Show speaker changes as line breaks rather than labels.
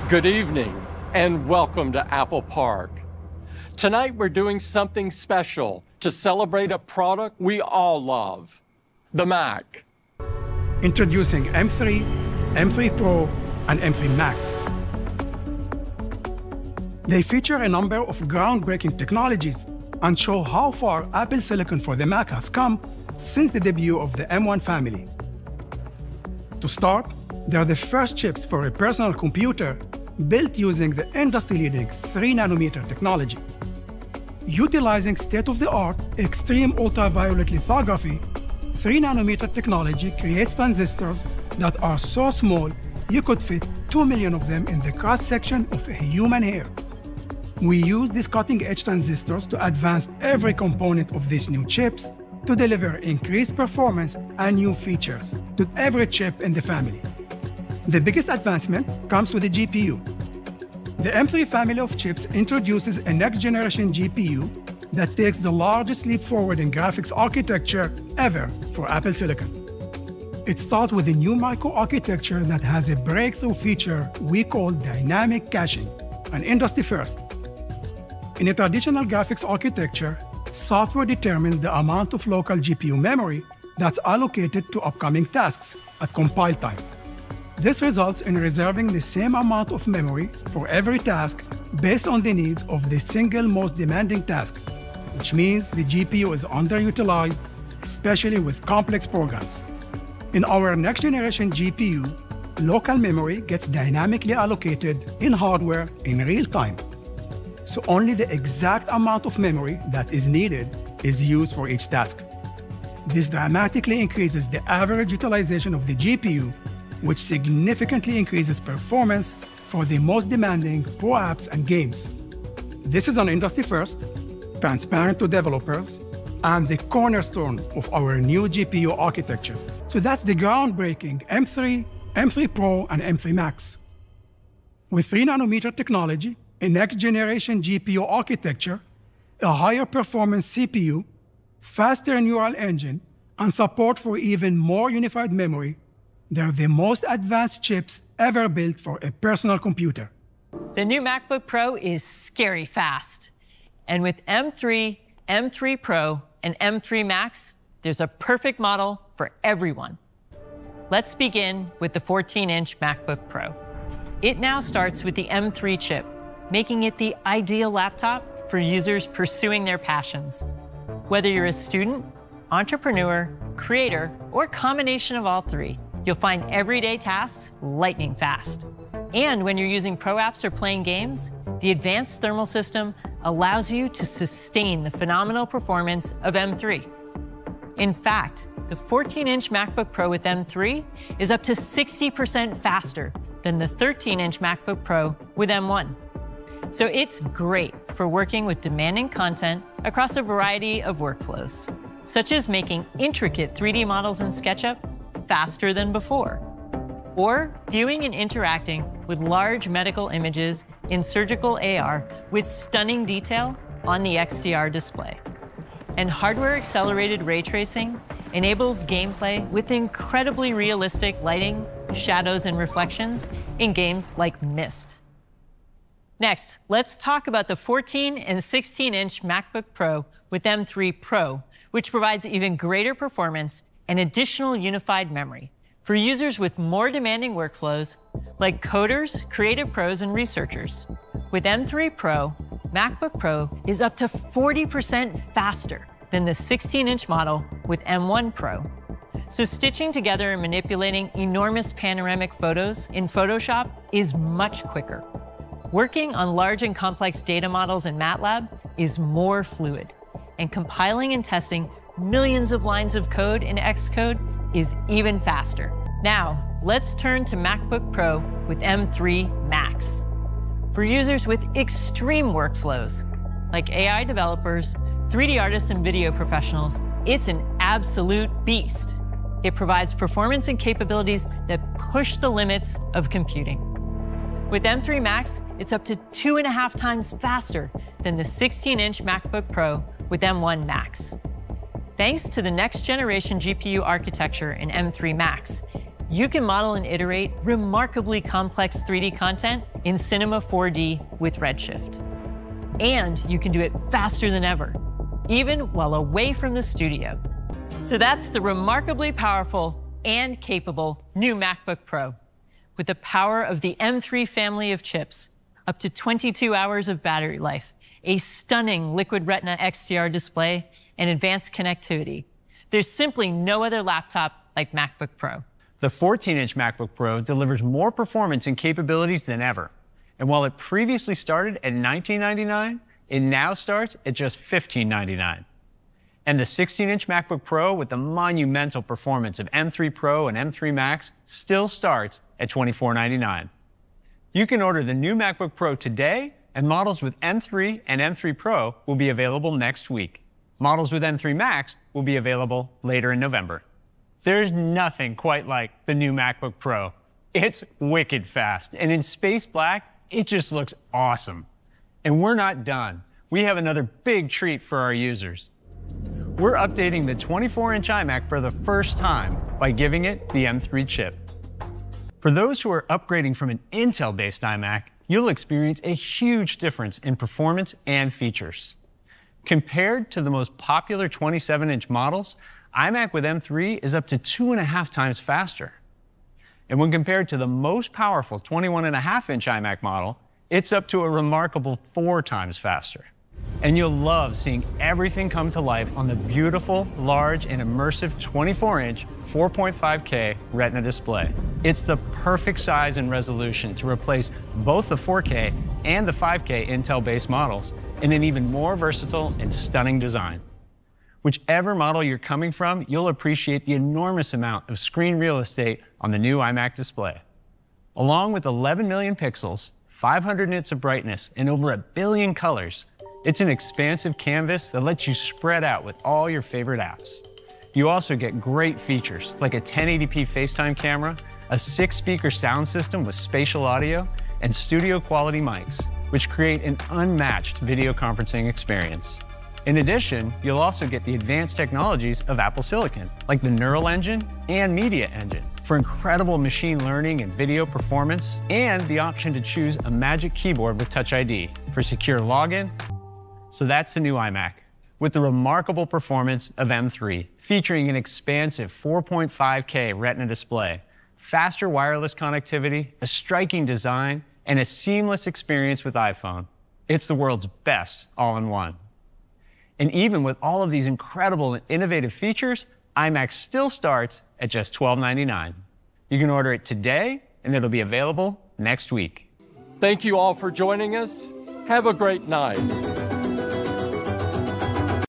Good evening and welcome to Apple Park. Tonight we're doing something special to celebrate a product we all love, the Mac.
Introducing M3, M3 Pro, and M3 Max. They feature a number of groundbreaking technologies and show how far Apple Silicon for the Mac has come since the debut of the M1 family. To start, they are the first chips for a personal computer built using the industry-leading 3nm technology. Utilizing state-of-the-art extreme ultraviolet lithography, 3nm technology creates transistors that are so small you could fit 2 million of them in the cross-section of a human hair. We use these cutting-edge transistors to advance every component of these new chips to deliver increased performance and new features to every chip in the family. The biggest advancement comes with the GPU. The M3 family of chips introduces a next-generation GPU that takes the largest leap forward in graphics architecture ever for Apple Silicon. It starts with a new microarchitecture that has a breakthrough feature we call dynamic caching, an industry first. In a traditional graphics architecture, software determines the amount of local GPU memory that's allocated to upcoming tasks at compile time. This results in reserving the same amount of memory for every task based on the needs of the single most demanding task, which means the GPU is underutilized, especially with complex programs. In our next-generation GPU, local memory gets dynamically allocated in hardware in real time. So only the exact amount of memory that is needed is used for each task. This dramatically increases the average utilization of the GPU, which significantly increases performance for the most demanding pro apps and games. This is an industry first, transparent to developers, and the cornerstone of our new GPU architecture. So that's the groundbreaking M3, M3 Pro, and M3 Max. With 3nm technology, a next-generation GPU architecture, a higher performance CPU, faster neural engine, and support for even more unified memory, they're the most advanced chips ever built for a personal computer.
The new MacBook Pro is scary fast. And with M3, M3 Pro, and M3 Max, there's a perfect model for everyone. Let's begin with the 14-inch MacBook Pro. It now starts with the M3 chip, making it the ideal laptop for users pursuing their passions. Whether you're a student, entrepreneur, creator, or combination of all three, you'll find everyday tasks lightning fast. And when you're using pro apps or playing games, the advanced thermal system allows you to sustain the phenomenal performance of M3. In fact, the 14-inch MacBook Pro with M3 is up to 60% faster than the 13-inch MacBook Pro with M1. So it's great for working with demanding content across a variety of workflows, such as making intricate 3D models in SketchUp faster than before, or viewing and interacting with large medical images in surgical AR with stunning detail on the XDR display. And hardware-accelerated ray tracing enables gameplay with incredibly realistic lighting, shadows, and reflections in games like Myst. Next, let's talk about the 14 and 16-inch MacBook Pro with M3 Pro, which provides even greater performance and additional unified memory for users with more demanding workflows like coders, creative pros, and researchers. With M3 Pro, MacBook Pro is up to 40% faster than the 16-inch model with M1 Pro. So stitching together and manipulating enormous panoramic photos in Photoshop is much quicker. Working on large and complex data models in MATLAB is more fluid, and compiling and testing millions of lines of code in Xcode is even faster. Now, let's turn to MacBook Pro with M3 Max. For users with extreme workflows, like AI developers, 3D artists, and video professionals, it's an absolute beast. It provides performance and capabilities that push the limits of computing. With M3 Max, it's up to 2.5 times faster than the 16-inch MacBook Pro with M1 Max. Thanks to the next-generation GPU architecture in M3 Max, You can model and iterate remarkably complex 3D content in Cinema 4D with Redshift. And you can do it faster than ever, even while away from the studio. So that's the remarkably powerful and capable new MacBook Pro. With the power of the M3 family of chips, up to 22 hours of battery life, a stunning Liquid Retina XDR display, and advanced connectivity. There's simply no other laptop like MacBook Pro.
The 14-inch MacBook Pro delivers more performance and capabilities than ever. And while it previously started at $1999, it now starts at just $1599. And the 16-inch MacBook Pro with the monumental performance of M3 Pro and M3 Max still starts at $2499. You can order the new MacBook Pro today, and models with M3 and M3 Pro will be available next week. Models with M3 Max will be available later in November. There's nothing quite like the new MacBook Pro. It's wicked fast, and in space black, it just looks awesome. And we're not done. We have another big treat for our users. We're updating the 24-inch iMac for the first time by giving it the M3 chip. For those who are upgrading from an Intel-based iMac, you'll experience a huge difference in performance and features. Compared to the most popular 27-inch models, iMac with M3 is up to 2.5 times faster. And when compared to the most powerful 21.5-inch iMac model, it's up to a remarkable 4 times faster. And you'll love seeing everything come to life on the beautiful, large, and immersive 24-inch 4.5K Retina display. It's the perfect size and resolution to replace both the 4K and the 5K Intel-based models in an even more versatile and stunning design. Whichever model you're coming from, you'll appreciate the enormous amount of screen real estate on the new iMac display. Along with 11 million pixels, 500 nits of brightness, and over 1 billion colors, it's an expansive canvas that lets you spread out with all your favorite apps. You also get great features like a 1080p FaceTime camera, a 6-speaker sound system with spatial audio, and studio quality mics, which create an unmatched video conferencing experience. In addition, you'll also get the advanced technologies of Apple Silicon, like the Neural Engine and Media Engine, for incredible machine learning and video performance, and the option to choose a Magic Keyboard with Touch ID for secure login. So that's the new iMac, with the remarkable performance of M3, featuring an expansive 4.5K Retina display, faster wireless connectivity, a striking design, and a seamless experience with iPhone. It's the world's best all-in-one. And even with all of these incredible and innovative features, iMac still starts at just $1299. You can order it today, and it'll be available next week.
Thank you all for joining us. Have a great night.